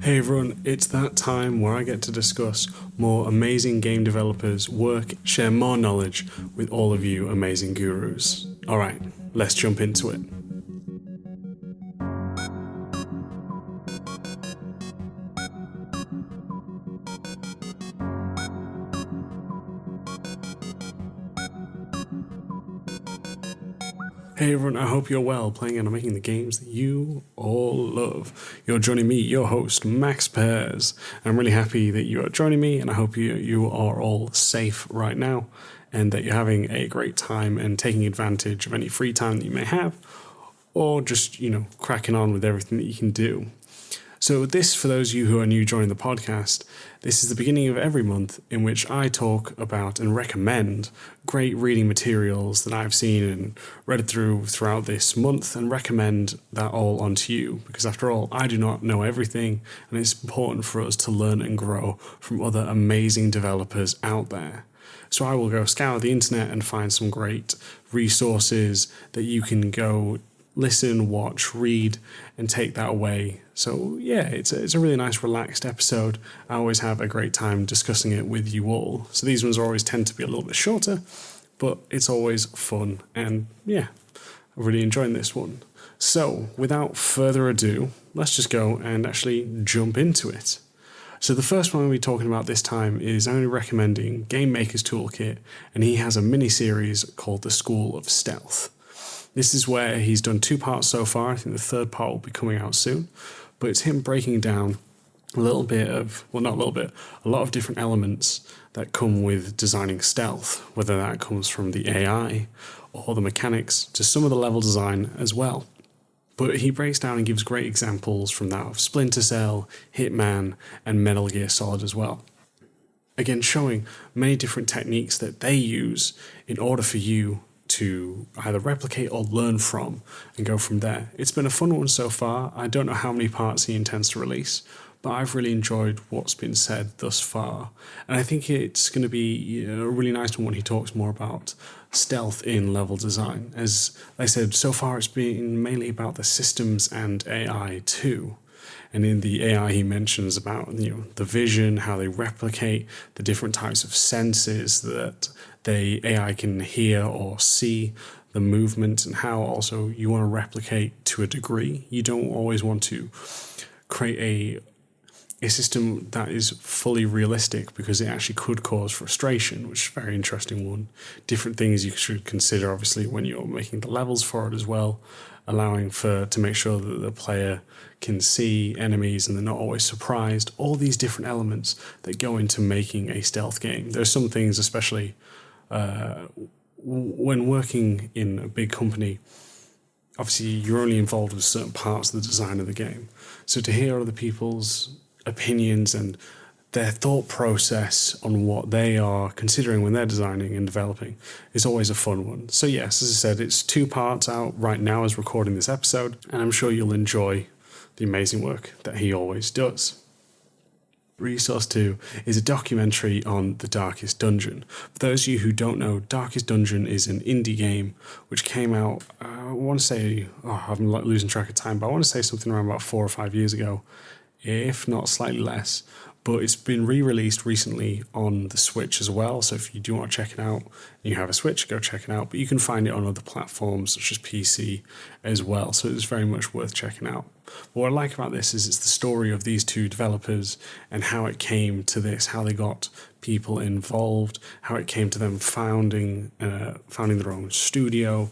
Hey everyone, it's that time where I get to discuss more amazing game developers' work, share more knowledge with all of you amazing gurus. Alright, let's jump into it. Hey everyone, I hope you're well, playing and making the games that you all love. You're joining me, your host, Max Pears. I'm really happy that you are joining me, and I hope you are all safe right now, and that you're having a great time and taking advantage of any free time that you may have, or just, cracking on with everything that you can do. So this, for those of you who are new joining the podcast, this is the beginning of every month in which I talk about and recommend great reading materials that I've seen and read throughout this month, and recommend that all onto you, because after all, I do not know everything, and it's important for us to learn and grow from other amazing developers out there. So I will go scour the internet and find some great resources that you can go listen, watch, read, and take that away. So yeah, it's a really nice, relaxed episode. I always have a great time discussing it with you all. So these ones always tend to be a little bit shorter, but it's always fun. And yeah, I'm really enjoying this one. So without further ado, let's just go and actually jump into it. So the first one we'll be talking about this time is I'm only recommending Game Maker's Toolkit, and he has a mini-series called The School of Stealth. This is where he's done 2 parts so far. I think the 3rd part will be coming out soon. But it's him breaking down a lot of different elements that come with designing stealth, whether that comes from the AI or the mechanics to some of the level design as well. But he breaks down and gives great examples from that of Splinter Cell, Hitman, and Metal Gear Solid as well. Again, showing many different techniques that they use in order for you to either replicate or learn from and go from there. It's been a fun one so far. I don't know how many parts he intends to release, but I've really enjoyed what's been said thus far. And I think it's going to be a really nice one when he talks more about stealth in level design. As I said, so far it's been mainly about the systems and AI too. And in the AI, he mentions about the vision, how they replicate the different types of senses that the AI can hear or see, the movement, and how also you want to replicate to a degree. You don't always want to create a system that is fully realistic, because it actually could cause frustration, which is a very interesting one. Different things you should consider, obviously, when you're making the levels for it as well, allowing to make sure that the player can see enemies and they're not always surprised. All these different elements that go into making a stealth game. There's some things, especially when working in a big company, obviously you're only involved with certain parts of the design of the game. So to hear other people's opinions and their thought process on what they are considering when they're designing and developing is always a fun one. So yes, as I said, it's 2 parts out right now as recording this episode, and I'm sure you'll enjoy the amazing work that he always does. Resource 2 is a documentary on The Darkest Dungeon. For those of you who don't know, Darkest Dungeon is an indie game which came out, I want to say, I'm losing track of time, but I want to say something around about 4 or 5 years ago, if not slightly less. But it's been re-released recently on the Switch as well, so if you do want to check it out and you have a Switch, go check it out. But you can find it on other platforms such as PC as well, so it's very much worth checking out. But what I like about this is it's the story of these 2 developers and how it came to this, how they got people involved, how it came to them founding their own studio,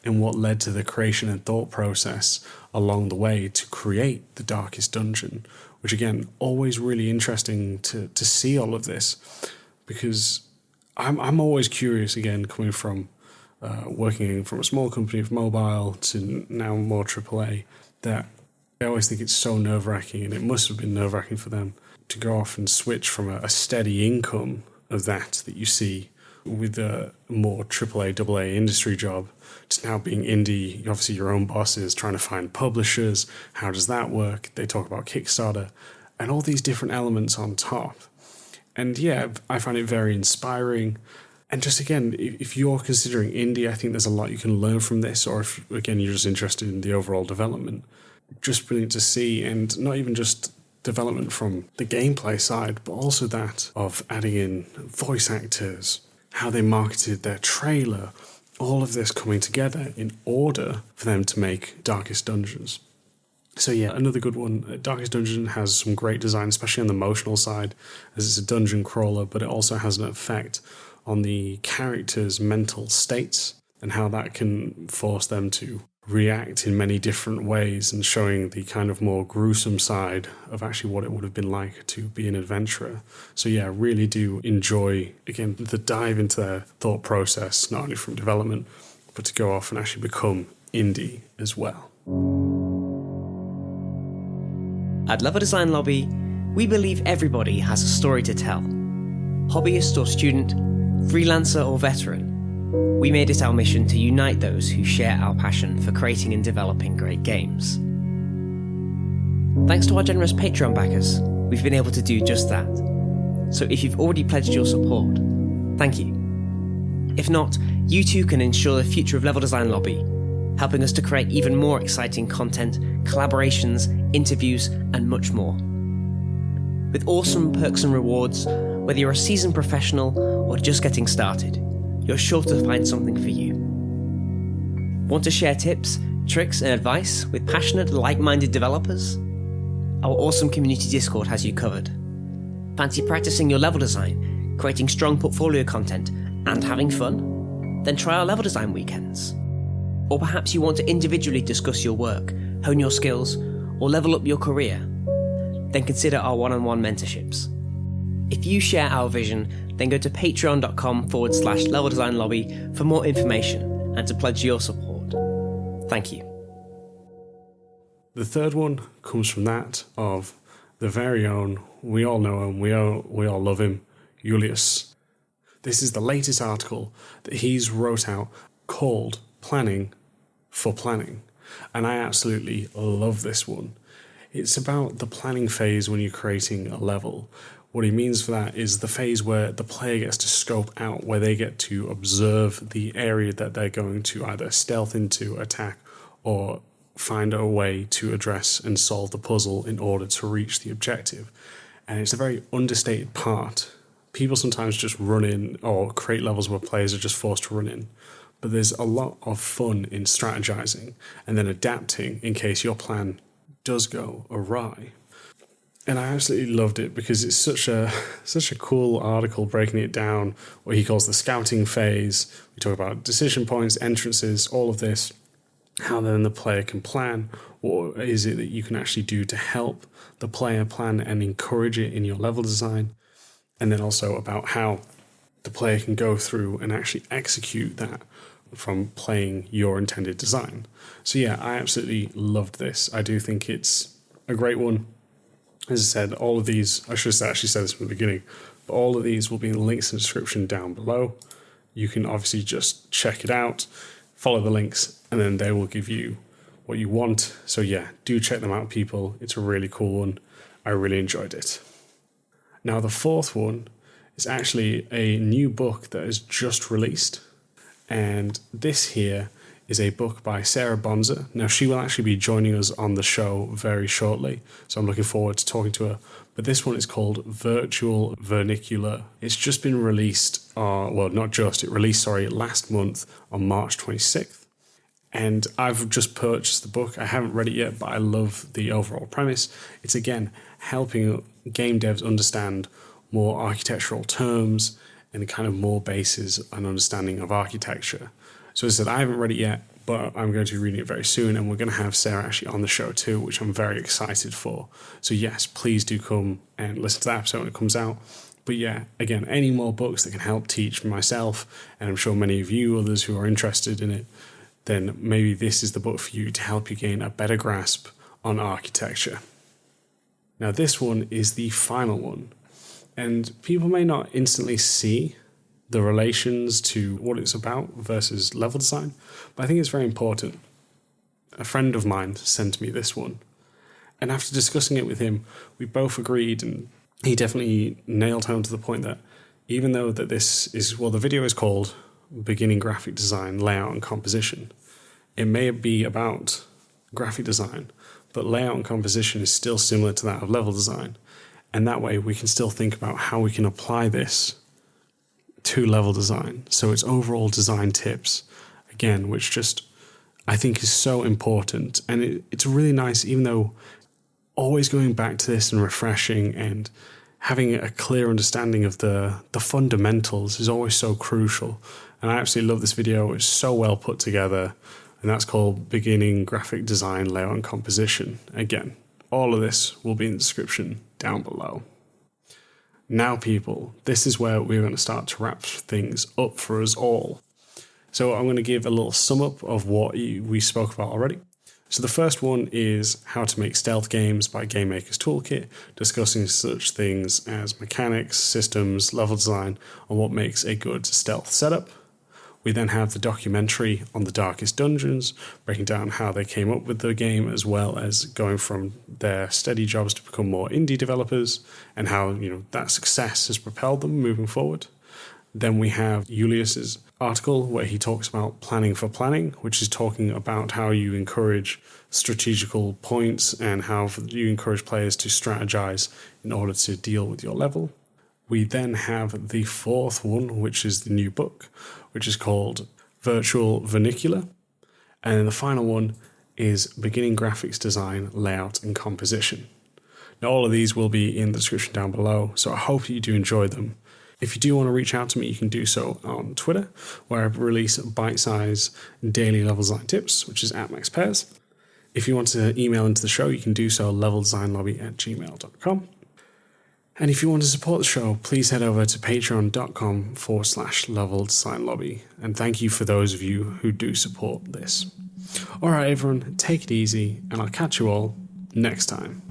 and what led to the creation and thought process along the way to create The Darkest Dungeon, which again, always really interesting to see all of this, because I'm always curious, again, coming from working from a small company of mobile to now more AAA, that I always think it's so nerve-wracking, and it must have been nerve-wracking for them to go off and switch from a steady income of that you see with a more AAA, AA industry job to now being indie. Obviously your own bosses, trying to find publishers. How does that work? They talk about Kickstarter and all these different elements on top. And yeah, I find it very inspiring. And just again, if you're considering indie, I think there's a lot you can learn from this, or if, again, you're just interested in the overall development, just brilliant to see. And not even just development from the gameplay side, but also that of adding in voice actors, how they marketed their trailer, all of this coming together in order for them to make Darkest Dungeons. So yeah, another good one. Darkest Dungeon has some great design, especially on the emotional side, as it's a dungeon crawler, but it also has an effect on the characters' mental states and how that can force them to react in many different ways, and showing the kind of more gruesome side of actually what it would have been like to be an adventurer. So yeah, really do enjoy, again, the dive into their thought process, not only from development, but to go off and actually become indie as well. At Level Design Lobby, we believe everybody has a story to tell. Hobbyist or student, freelancer or veteran, we made it our mission to unite those who share our passion for creating and developing great games. Thanks to our generous Patreon backers, we've been able to do just that. So if you've already pledged your support, thank you. If not, you too can ensure the future of Level Design Lobby, helping us to create even more exciting content, collaborations, interviews, and much more. With awesome perks and rewards, whether you're a seasoned professional or just getting started, you're sure to find something for you. Want to share tips, tricks, and advice with passionate, like-minded developers? Our awesome community Discord has you covered. Fancy practicing your level design, creating strong portfolio content, and having fun? Then try our level design weekends. Or perhaps you want to individually discuss your work, hone your skills, or level up your career? Then consider our one-on-one mentorships. If you share our vision, then go to patreon.com/Level Design Lobby for more information and to pledge your support. Thank you. The third one comes from that of the very own, we all know him, we all love him, Julius. This is the latest article that he's wrote out called Planning for Planning. And I absolutely love this one. It's about the planning phase when you're creating a level. What he means for that is the phase where the player gets to scope out, where they get to observe the area that they're going to either stealth into, attack, or find a way to address and solve the puzzle in order to reach the objective. And it's a very understated part. People sometimes just run in or create levels where players are just forced to run in. But there's a lot of fun in strategizing and then adapting in case your plan does go awry. And I absolutely loved it because it's such a cool article breaking it down, what he calls the scouting phase. We talk about decision points, entrances, all of this, how then the player can plan. What is it that you can actually do to help the player plan and encourage it in your level design? And then also about how the player can go through and actually execute that from playing your intended design. So yeah, I absolutely loved this. I do think it's a great one. As I said, all of these, I should have actually said this from the beginning, but all of these will be in the links in the description down below. You can obviously just check it out, follow the links, and then they will give you what you want. So yeah, do check them out, people. It's a really cool one. I really enjoyed it. Now, the fourth one is actually a new book that is just released. And this here is a book by Sarah Bonza. Now, she will actually be joining us on the show very shortly, so I'm looking forward to talking to her. But this one is called Virtual Vernacular. It's just been released, it released last month on March 26th. And I've just purchased the book. I haven't read it yet, but I love the overall premise. It's, again, helping game devs understand more architectural terms and kind of more bases and understanding of architecture. So as I said, I haven't read it yet, but I'm going to be reading it very soon, and we're going to have Sarah actually on the show too, which I'm very excited for. So yes, please do come and listen to that episode when it comes out. But yeah, again, any more books that can help teach myself, and I'm sure many of you others who are interested in it, then maybe this is the book for you to help you gain a better grasp on architecture. Now this one is the final one, and people may not instantly see the relations to what it's about versus level design, but I think it's very important. A friend of mine sent me this one, and after discussing it with him, we both agreed, and he definitely nailed home to the point that even though that this is, well, the video is called Beginning Graphic Design, Layout and Composition. It may be about graphic design, but layout and composition is still similar to that of level design. And that way we can still think about how we can apply this to level design. So it's overall design tips, again, which just I think is so important. And it's really nice, even though always going back to this and refreshing and having a clear understanding of the fundamentals is always so crucial. And I absolutely love this video. It's so well put together. And that's called Beginning Graphic Design, Layout and Composition. Again, all of this will be in the description down below. Now, people, this is where we're going to start to wrap things up for us all. So I'm going to give a little sum up of what we spoke about already. So the first one is how to make stealth games by Game Maker's Toolkit, discussing such things as mechanics, systems, level design, and what makes a good stealth setup. We then have the documentary on the Darkest Dungeons, breaking down how they came up with the game, as well as going from their steady jobs to become more indie developers, and how that success has propelled them moving forward. Then we have Julius's article where he talks about planning for planning, which is talking about how you encourage strategical points and how you encourage players to strategize in order to deal with your level. We then have the fourth one, which is the new book, which is called Virtual Vernacular. And then the final one is Beginning Graphics Design, Layout and Composition. Now, all of these will be in the description down below, so I hope you do enjoy them. If you do want to reach out to me, you can do so on Twitter, where I release bite-sized daily level design tips, which is @MaxPairs. If you want to email into the show, you can do so leveldesignlobby@gmail.com. And if you want to support the show, please head over to patreon.com/leveldesignlobby. And thank you for those of you who do support this. All right, everyone, take it easy, and I'll catch you all next time.